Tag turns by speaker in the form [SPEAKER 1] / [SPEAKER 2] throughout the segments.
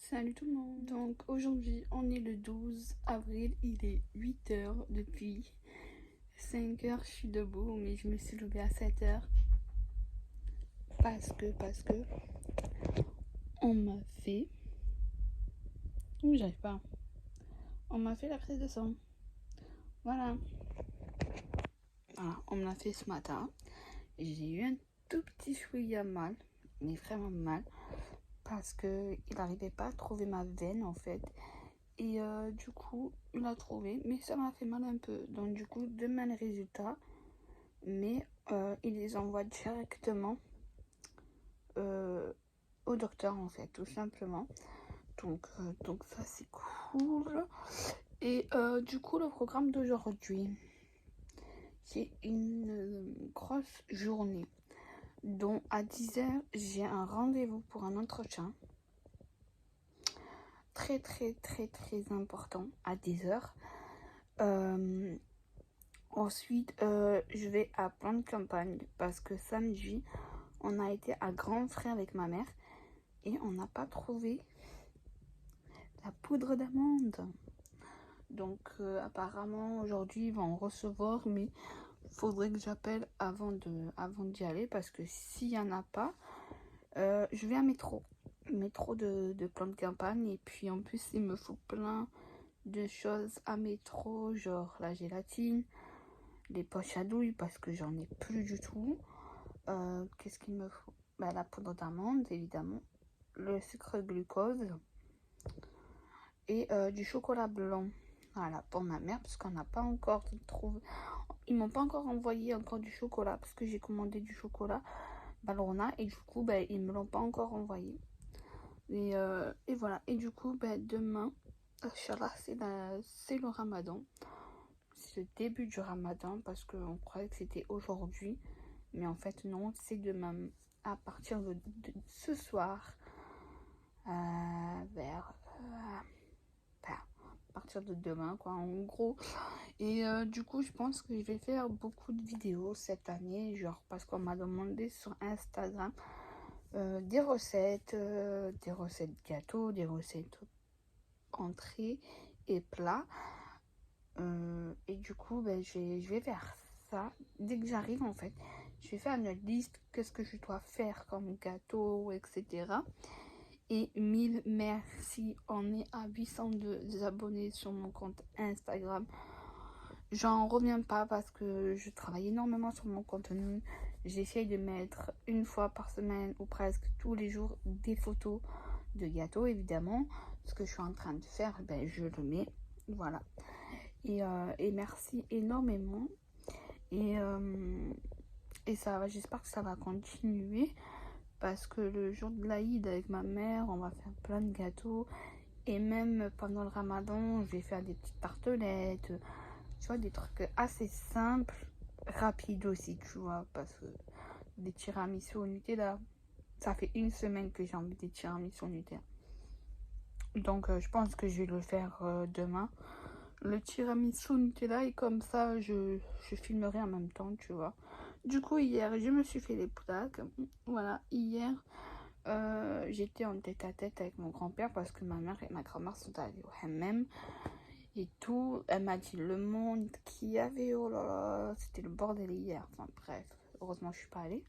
[SPEAKER 1] Salut tout le monde. Donc aujourd'hui on est le 12 avril, il est 8h depuis 5h je suis debout mais je me suis levée à 7h parce que on m'a fait... Ouh j'arrive pas. On m'a fait la prise de sang. Voilà, on me l'a fait ce matin. J'ai eu un tout petit chouïa mal, mais vraiment mal, parce qu'il n'arrivait pas à trouver ma veine en fait. Et du coup, il a trouvé, mais ça m'a fait mal un peu. Donc du coup, demain les résultats, mais il les envoie directement au docteur en fait, tout simplement. Donc ça c'est cool. Et du coup, le programme d'aujourd'hui, c'est une grosse journée. Donc à 10h, j'ai un rendez-vous pour un entretien. Très important à 10h. Ensuite, je vais à Plan de Campagne parce que samedi, on a été à Grand Frais avec ma mère et on n'a pas trouvé la poudre d'amande. Donc, apparemment, aujourd'hui, ils vont en recevoir, mais il faudrait que j'appelle avant d'y aller parce que s'il n'y en a pas, je vais à métro de Plan de Campagne. Et puis, en plus, il me faut plein de choses à métro, genre la gélatine, les poches à douille parce que j'en ai plus du tout. Qu'est-ce qu'il me faut? La poudre d'amande évidemment, le sucre glucose et du chocolat blanc. Voilà, pour ma mère parce qu'on n'a pas encore trouvé. Ils m'ont pas encore envoyé encore du chocolat parce que j'ai commandé du chocolat Valrhona et du coup ils me l'ont pas encore envoyé. Et voilà, et du coup demain, Inch'Allah, c'est le ramadan. C'est le début du ramadan parce qu'on croyait que c'était aujourd'hui, mais en fait non, c'est demain à partir de ce soir vers à partir de demain quoi en gros. Et du coup je pense que je vais faire beaucoup de vidéos cette année, genre parce qu'on m'a demandé sur Instagram des recettes gâteaux, des recettes entrées et plats. Et du coup, je vais faire ça dès que j'arrive en fait. Je vais faire une liste, qu'est-ce que je dois faire comme gâteau, etc. Et 1000 merci, on est à 802 abonnés sur mon compte Instagram. J'en reviens pas parce que je travaille énormément sur mon contenu. J'essaye de mettre une fois par semaine ou presque tous les jours des photos de gâteaux évidemment. Ce que je suis en train de faire, je le mets. Voilà. Et merci énormément. Et ça va, j'espère que ça va continuer. Parce que le jour de l'Aïd avec ma mère, on va faire plein de gâteaux. Et même pendant le ramadan, je vais faire des petites tartelettes. Tu vois, des trucs assez simples, rapides aussi, tu vois. Parce que des tiramisu au Nutella, ça fait une semaine que j'ai envie des tiramisu au Nutella. Donc je pense que je vais le faire demain. Le tiramisu Nutella et comme ça je filmerai en même temps, tu vois. Du coup hier je me suis fait les plaques. Voilà, hier j'étais en tête à tête avec mon grand-père parce que ma mère et ma grand-mère sont allées au hammam et tout. Elle m'a dit le monde qu'il y avait, oh là là, c'était le bordel hier. Enfin bref, heureusement je suis pas allée.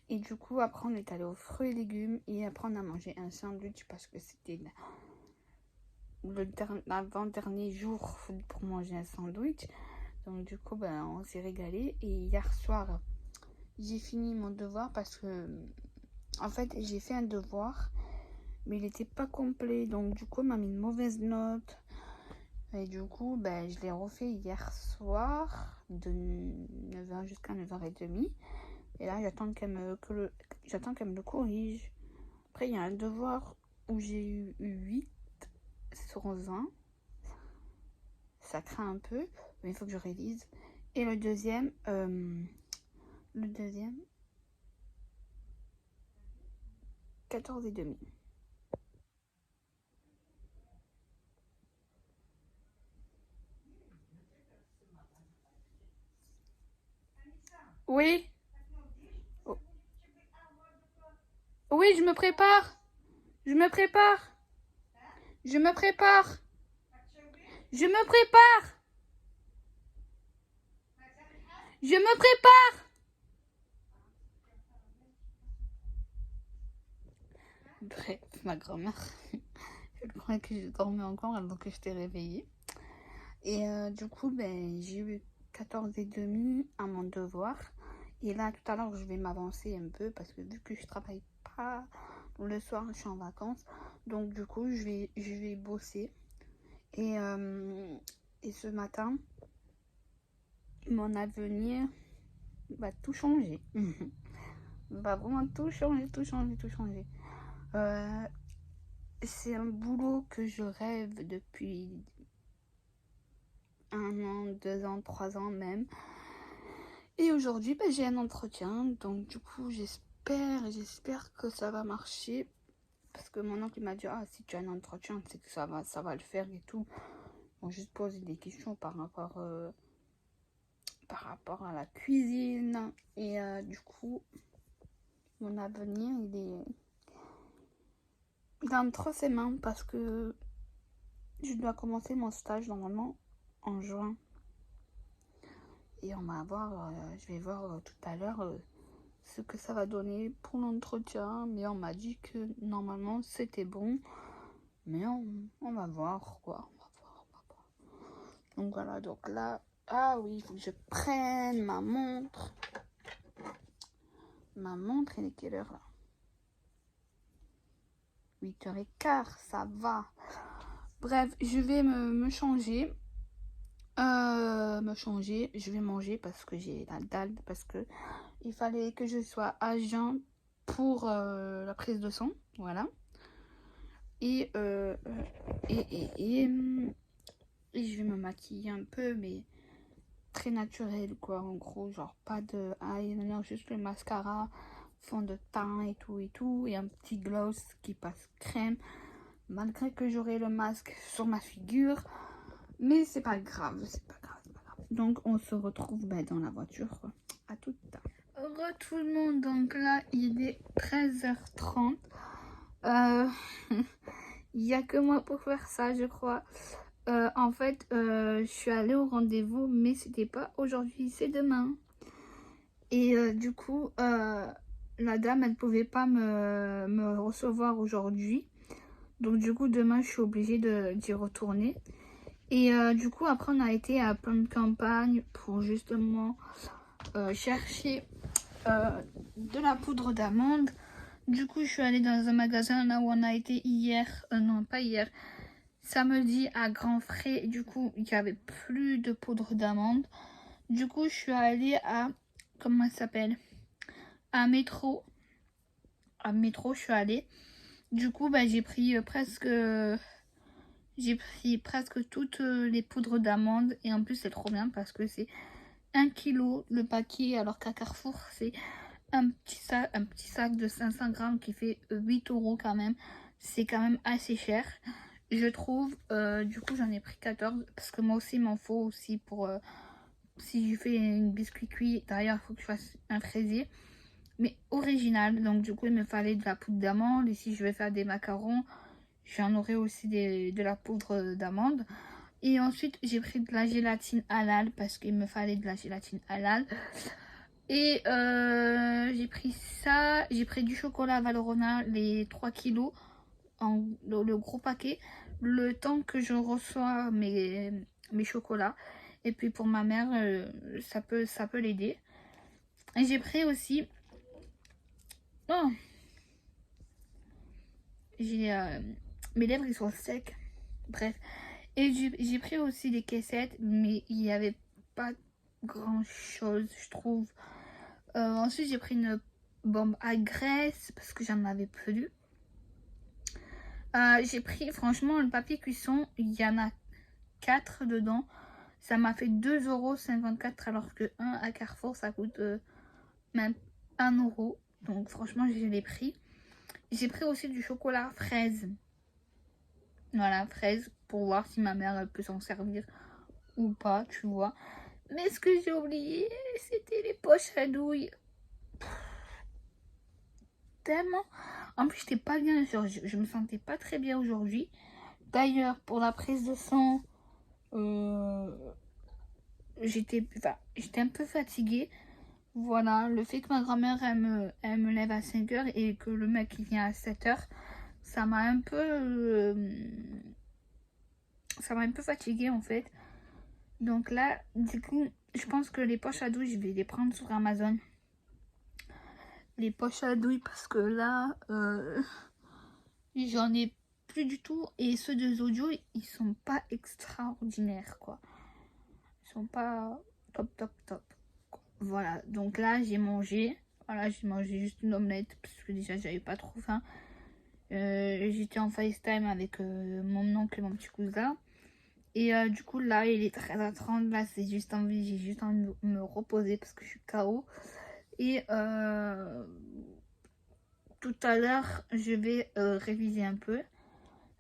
[SPEAKER 1] Et du coup après on est allé aux fruits et légumes et après on a mangé un sandwich parce que c'était l'avant-dernier jour pour manger un sandwich. Donc du coup on s'est régalé. Et hier soir j'ai fini mon devoir parce que en fait j'ai fait un devoir mais il n'était pas complet, donc du coup on m'a mis une mauvaise note et du coup je l'ai refait hier soir de 9h jusqu'à 9h30 et là j'attends qu'elle me le corrige. Après il y a un devoir où j'ai eu 8 sur 20. Ça craint un peu, mais il faut que je révise. Et le deuxième 14,5. Oui. Oui, je me prépare. Je me prépare. Je me prépare. Je me prépare. Bref, ma grand-mère. Je croyais que je dormais encore alors que je t'ai réveillée. Et du coup, ben, j'ai eu 14h30 à mon devoir. Et là, tout à l'heure, je vais m'avancer un peu parce que vu que je travaille pas le soir, je suis en vacances. Donc, du coup, je vais bosser. Et ce matin, mon avenir va tout changer. Va vraiment tout changer, tout changer, tout changer. C'est un boulot que je rêve depuis 1 an, 2 ans, 3 ans même. Et aujourd'hui, ben, j'ai un entretien. Donc du coup, j'espère que ça va marcher. Parce que mon oncle m'a dit, ah, si tu as un entretien, c'est que ça va le faire et tout. Bon, juste poser des questions par rapport à la cuisine. Et du coup, mon avenir, il est entre ses mains parce que je dois commencer mon stage normalement en juin. Et je vais voir tout à l'heure ce que ça va donner pour l'entretien. Mais on m'a dit que normalement c'était bon. Mais on va voir quoi. On va voir. Donc voilà, donc là, ah oui, il faut que je prenne ma montre. Ma montre, elle est quelle heure là? 8h15, ça va. Bref, je vais me changer. Je vais manger parce que j'ai la dalle, parce que il fallait que je sois à jeun pour la prise de sang, voilà. Et je vais me maquiller un peu, mais très naturel, quoi, en gros, genre pas de eyeliner, juste le mascara, fond de teint et tout, et un petit gloss qui passe crème, malgré que j'aurai le masque sur ma figure, mais c'est pas grave, Donc on se retrouve dans la voiture, quoi. À tout à l'heure. Heureux tout le monde, donc là il est 13h30. Il n'y a que moi pour faire ça, je crois. En fait, je suis allée au rendez-vous, mais c'était pas aujourd'hui, c'est demain. Et du coup, la dame, elle pouvait pas me recevoir aujourd'hui. Donc du coup, demain, je suis obligée d'y retourner. Et du coup, après, on a été à plein de campagnes pour justement chercher de la poudre d'amande. Du coup, je suis allée dans un magasin là où on a été hier. Non, pas hier. Samedi à Grand Frais. Du coup, il n'y avait plus de poudre d'amande. Du coup, je suis allée à... Comment ça s'appelle? À Métro. À Métro, je suis allée. Du coup, j'ai pris presque... J'ai pris presque toutes les poudres d'amande. Et en plus, c'est trop bien parce que c'est 1 kg le paquet. Alors qu'à Carrefour, c'est un petit sac de 500 grammes qui fait 8 € quand même. C'est quand même assez cher, je trouve. Du coup, j'en ai pris 14 parce que moi aussi, il m'en faut aussi pour... si je fais une biscuit cuit, derrière, il faut que je fasse un fraisier. Mais original. Donc, du coup, il me fallait de la poudre d'amande. Et si je vais faire des macarons, j'en aurai aussi de la poudre d'amande. Et ensuite, j'ai pris de la gélatine halal parce qu'il me fallait de la gélatine halal. Et j'ai pris ça. J'ai pris du chocolat Valrhona, les 3 kilos, le gros paquet. Le temps que je reçois mes chocolats. Et puis pour ma mère, ça peut l'aider. Et j'ai pris aussi... Oh, mes lèvres, ils sont secs. Bref. Et j'ai pris aussi des caissettes, mais il n'y avait pas grand chose, je trouve. Ensuite, j'ai pris une bombe à graisse parce que j'en avais plus. J'ai pris, franchement, le papier cuisson, il y en a 4 dedans. Ça m'a fait 2,54 € alors que 1 à Carrefour, ça coûte même 1 €. Donc, franchement, je l'ai pris. J'ai pris aussi du chocolat fraise. Voilà, fraise, pour voir si ma mère elle peut s'en servir ou pas, tu vois. Mais ce que j'ai oublié, c'était les poches à douille. Tellement. En plus, j'étais pas bien, genre, je me sentais pas très bien aujourd'hui. D'ailleurs, pour la prise de sang, j'étais un peu fatiguée. Voilà, le fait que ma grand-mère, elle me lève à 5 heures et que le mec, il vient à 7 heures, ça m'a un peu... ça m'a un peu fatiguée, en fait. Donc là, du coup, je pense que les poches à douille, je vais les prendre sur Amazon. Les poches à douille, parce que là, j'en ai plus du tout. Et ceux de Zodio, ils sont pas extraordinaires, quoi. Ils sont pas top, top, top. Voilà, donc là, j'ai mangé. Voilà, j'ai mangé juste une omelette, parce que déjà, j'avais pas trop faim. J'étais en FaceTime avec mon oncle et mon petit cousin. Et du coup, là, il est 13h30. Là, j'ai juste envie de me reposer parce que je suis KO. Et tout à l'heure, je vais réviser un peu.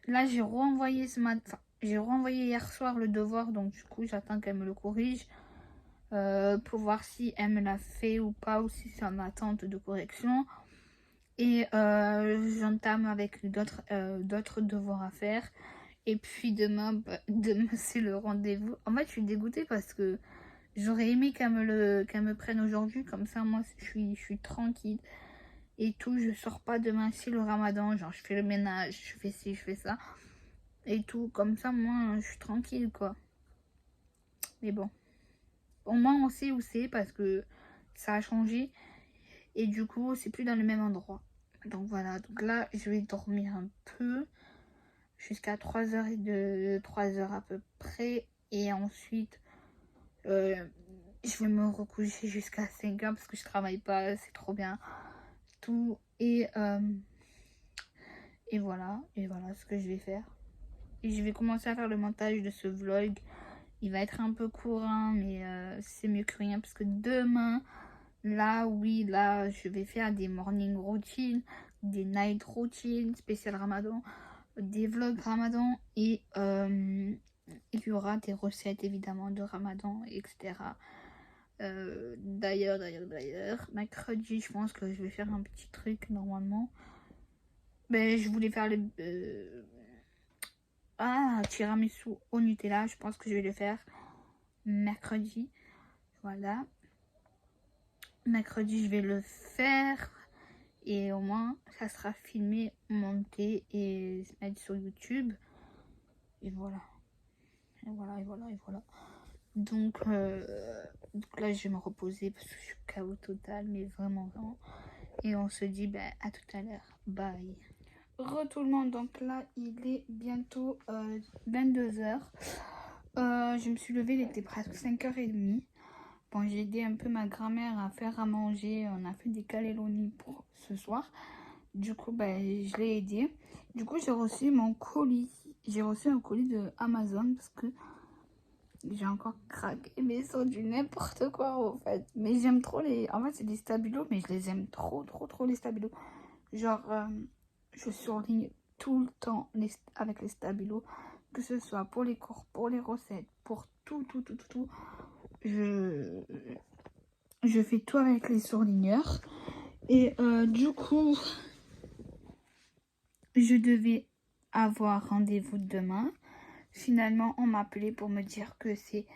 [SPEAKER 1] Là, j'ai renvoyé ce matin. Enfin, j'ai renvoyé hier soir le devoir. Donc, du coup, j'attends qu'elle me le corrige. Pour voir si elle me l'a fait ou pas. Ou si c'est en attente de correction. Et j'entame avec d'autres devoirs à faire. Et puis demain c'est le rendez-vous. En fait, je suis dégoûtée parce que j'aurais aimé qu'elle me prenne aujourd'hui. Comme ça, moi, je suis tranquille. Et tout, je sors pas demain, c'est le ramadan. Genre, je fais le ménage, je fais ci, je fais ça. Et tout, comme ça, moi, je suis tranquille, quoi. Mais bon. Au moins, on sait où c'est parce que ça a changé. Et du coup, c'est plus dans le même endroit. Donc voilà, donc là, je vais dormir un peu. Jusqu'à 3h à peu près. Et ensuite, je vais me recoucher jusqu'à 5h parce que je travaille pas, c'est trop bien. Tout. Et voilà ce que je vais faire. Et je vais commencer à faire le montage de ce vlog. Il va être un peu court, hein, mais c'est mieux que rien parce que demain, là, oui, là, je vais faire des morning routines, des night routines spécial Ramadan, des vlogs Ramadan et il y aura des recettes évidemment de Ramadan, etc. D'ailleurs, mercredi, je pense que je vais faire un petit truc normalement. Mais je voulais faire le tiramisu au Nutella. Je pense que je vais le faire mercredi. Voilà. Mercredi, je vais le faire. Et au moins, ça sera filmé, monté et se mettre sur YouTube. Et voilà. Donc là, je vais me reposer parce que je suis KO total, mais vraiment. Et on se dit à tout à l'heure. Bye. Tout le monde, donc là, il est bientôt 22h. Je me suis levée, il était presque 5h30. Bon, j'ai aidé un peu ma grand-mère à faire à manger. On a fait des cannelloni pour ce soir. Du coup, je l'ai aidé. Du coup, j'ai reçu mon colis. J'ai reçu un colis de Amazon parce que j'ai encore craqué, mais ils sont du n'importe quoi en fait. Mais j'aime trop les... En fait, c'est des stabilos, mais je les aime trop les stabilos. Genre, je surligne tout le temps avec les stabilos. Que ce soit pour les cours, pour les recettes, pour tout. Je fais tout avec les surligneurs. Et du coup, je devais avoir rendez-vous demain. Finalement, on m'a appelé pour me dire que c'est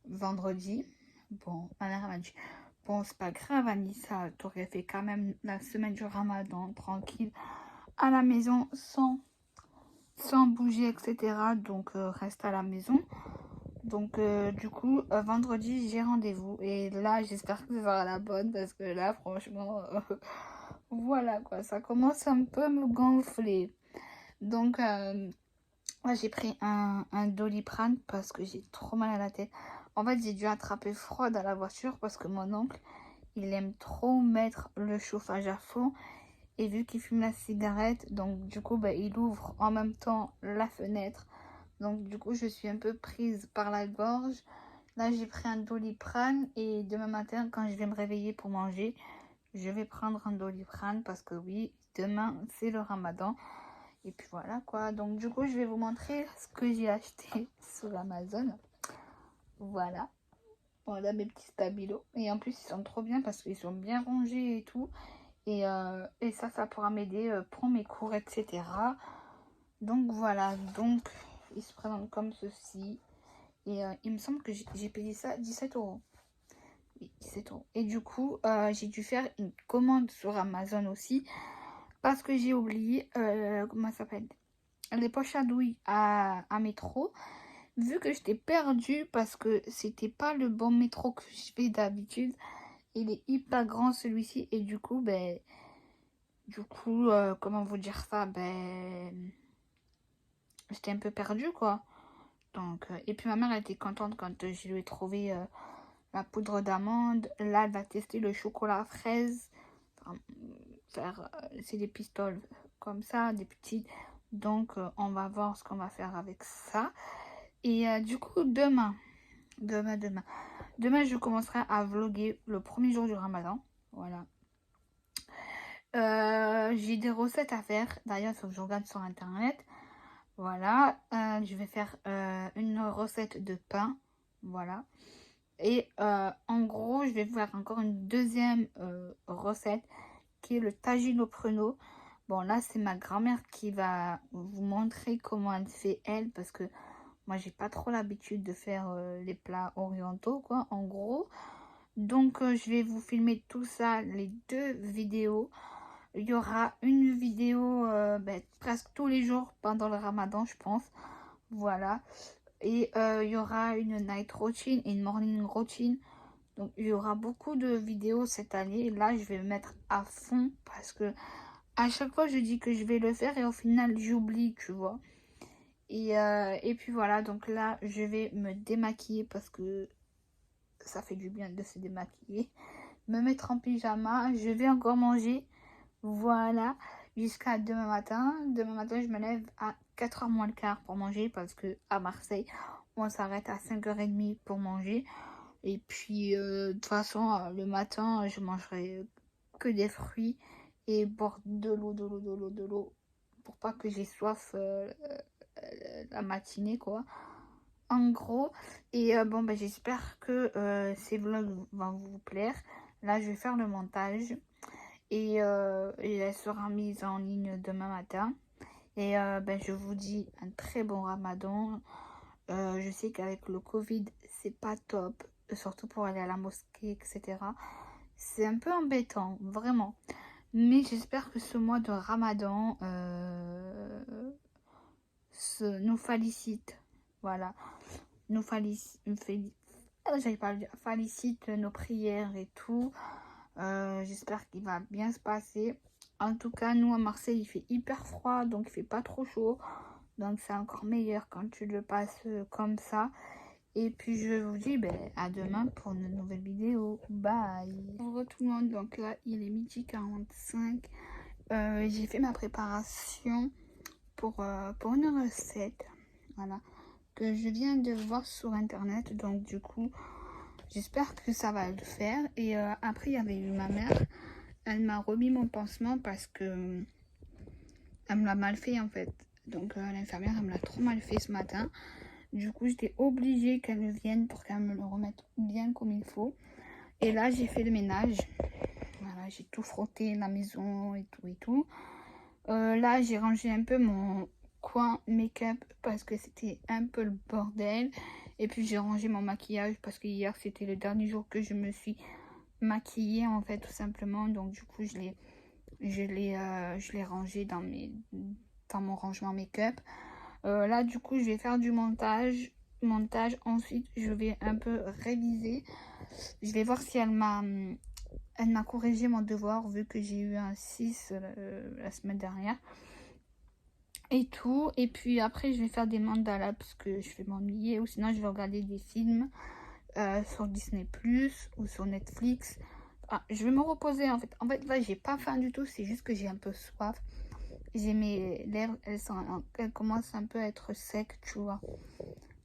[SPEAKER 1] vendredi. Bon, ma mère m'a dit, bon, c'est pas grave, Anissa, t'aurais fait quand même la semaine du Ramadan tranquille à la maison sans bouger, etc. Donc, reste à la maison. Donc, du coup, vendredi, j'ai rendez-vous. Et là, j'espère que ça sera la bonne parce que là, franchement, voilà quoi, ça commence un peu à me gonfler. Donc, j'ai pris un Doliprane parce que j'ai trop mal à la tête. En fait, j'ai dû attraper froid dans la voiture parce que mon oncle, il aime trop mettre le chauffage à fond. Et vu qu'il fume la cigarette, donc du coup, il ouvre en même temps la fenêtre. Donc du coup, je suis un peu prise par la gorge. Là, j'ai pris un Doliprane et demain matin, quand je vais me réveiller pour manger, je vais prendre un Doliprane parce que oui, demain, c'est le Ramadan. Et puis voilà quoi. Donc du coup, je vais vous montrer ce que j'ai acheté sur Amazon. Voilà. Voilà mes petits stabilos. Et en plus, ils sont trop bien parce qu'ils sont bien rangés et tout. Et ça pourra m'aider pour mes cours, etc. Donc voilà, donc il se présente comme ceci. Et il me semble que j'ai payé ça 17 euros. Oui, 17 euros. Et du coup, j'ai dû faire une commande sur Amazon aussi. Parce que j'ai oublié, comment ça s'appelle, les poches à douille à métro. Vu que j'étais perdue parce que c'était pas le bon métro que je fais d'habitude. Il est hyper grand celui-ci. Et du coup, comment vous dire ça, j'étais un peu perdue quoi. Donc, et puis ma mère elle était contente quand je lui ai trouvé la poudre d'amande. Là, elle va tester le chocolat fraise. Enfin, c'est des pistoles comme ça, des petites. Donc, on va voir ce qu'on va faire avec ça. Et du coup, demain, je commencerai à vlogger le premier jour du Ramadan. Voilà. J'ai des recettes à faire. D'ailleurs, il faut que je regarde sur internet. Voilà. Je vais faire une recette de pain. Voilà. Et en gros, je vais faire encore une deuxième recette qui est le tagine au pruneau. Bon, là, c'est ma grand-mère qui va vous montrer comment elle fait elle, parce que moi, j'ai pas trop l'habitude de faire les plats orientaux, quoi, en gros. Donc, je vais vous filmer tout ça, les deux vidéos. Il y aura une vidéo presque tous les jours pendant le Ramadan, je pense. Voilà. Et il y aura une night routine et une morning routine. Donc, il y aura beaucoup de vidéos cette année. Là, je vais me mettre à fond parce que à chaque fois, je dis que je vais le faire et au final, j'oublie, tu vois. Et puis voilà, donc là, je vais me démaquiller parce que ça fait du bien de se démaquiller. Me mettre en pyjama, je vais encore manger. Voilà, jusqu'à demain matin. Demain matin, je me lève à 4h moins le quart pour manger parce que à Marseille, on s'arrête à 5h30 pour manger. Et puis, de toute façon, le matin, je mangerai que des fruits et boire de l'eau, pour pas que j'ai soif la matinée, quoi. En gros, et j'espère que ces vlogs vont vous plaire. Là, je vais faire le montage et elle sera mise en ligne demain matin. Et je vous dis un très bon Ramadan. Je sais qu'avec le Covid, c'est pas top, surtout pour aller à la mosquée, etc. C'est un peu embêtant, vraiment. Mais j'espère que ce mois de Ramadan nous félicite. Voilà. Nous félicite nos prières et tout. J'espère qu'il va bien se passer. En tout cas, nous à Marseille, il fait hyper froid, donc il fait pas trop chaud. Donc c'est encore meilleur quand tu le passes comme ça. Et puis je vous dis à demain pour une nouvelle vidéo. Bye. Bonjour tout le monde, donc là il est 12h45. J'ai fait ma préparation pour une recette. Voilà. Que je viens de voir sur internet. Donc du coup, j'espère que ça va le faire. Et après il y avait eu ma mère. Elle m'a remis mon pansement parce que elle me l'a mal fait en fait. Donc l'infirmière elle me l'a trop mal fait ce matin. Du coup j'étais obligée qu'elle vienne pour qu'elle me le remette bien comme il faut. Et là j'ai fait le ménage. Voilà, j'ai tout frotté la maison et tout et tout. Là j'ai rangé un peu mon coin make-up parce que c'était un peu le bordel. Et puis j'ai rangé mon maquillage parce que hier c'était le dernier jour que je me suis maquillée en fait tout simplement. Donc du coup je l'ai rangé dans mon rangement make-up. Là du coup je vais faire du montage. Ensuite je vais un peu réviser. Je vais voir si elle m'a corrigé mon devoir vu que j'ai eu un 6 la semaine dernière. Et tout. Et puis après je vais faire des mandalas parce que je vais m'ennuyer. Ou sinon je vais regarder des films sur Disney Plus ou sur Netflix. Je vais me reposer en fait. En fait là j'ai pas faim du tout. C'est juste que j'ai un peu soif. J'ai mes lèvres, elles commencent un peu à être secs, tu vois.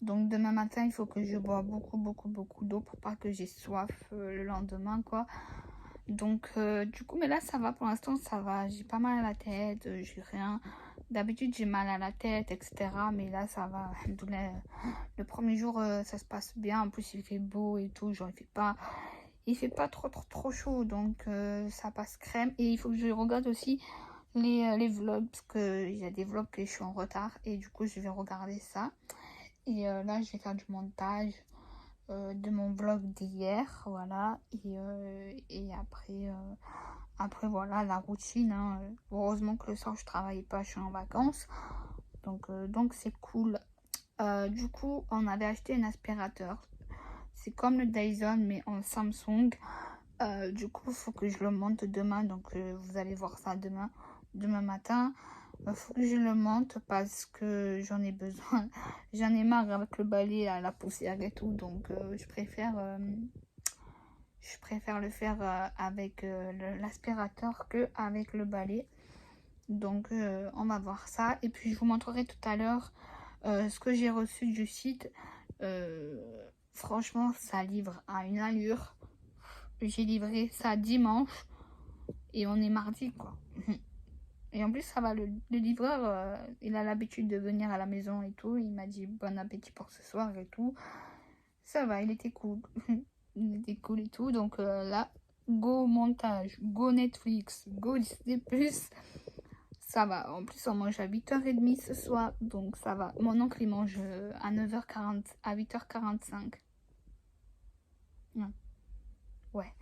[SPEAKER 1] Donc demain matin, il faut que je bois beaucoup d'eau pour pas que j'ai soif le lendemain, quoi. Donc du coup, mais là ça va, pour l'instant ça va. J'ai pas mal à la tête, j'ai rien. D'habitude j'ai mal à la tête, etc. Mais là ça va. Le premier jour ça se passe bien. En plus il fait beau et tout. Genre il fait pas trop chaud. Donc ça passe crème. Et il faut que je regarde aussi les vlogs, parce qu'il y a des vlogs que je suis en retard et du coup je vais regarder ça. Et là je vais faire du montage de mon vlog d'hier, voilà. Et après voilà la routine, hein. Heureusement que le soir je travaille pas, je suis en vacances, donc c'est cool. Du coup on avait acheté un aspirateur, c'est comme le Dyson mais en Samsung. Du coup il faut que je le monte demain, donc vous allez voir ça demain matin. Faut que je le monte parce que j'en ai besoin. J'en ai marre avec le balai, la poussière et tout, donc je préfère le faire avec l'aspirateur que avec le balai. Donc on va voir ça et puis je vous montrerai tout à l'heure ce que j'ai reçu du site. Franchement ça livre à une allure. J'ai livré ça dimanche et on est mardi quoi. Et en plus ça va, le livreur il a l'habitude de venir à la maison et tout. Il m'a dit bon appétit pour ce soir et tout. Ça va, il était cool. Il était cool et tout. Donc là, go montage, go Netflix, go Disney+. Ça va. En plus, on mange à 8h30 ce soir. Donc ça va. Mon oncle, il mange à 9h40, à 8h45. Ouais.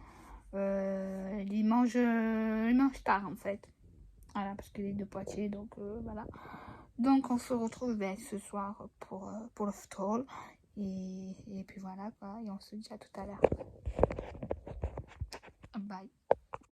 [SPEAKER 1] Il mange tard en fait. Voilà, parce qu'il est de Poitiers. Donc voilà. Donc on se retrouve ce soir pour le stroll. Et puis voilà quoi. Et on se dit à tout à l'heure. Bye.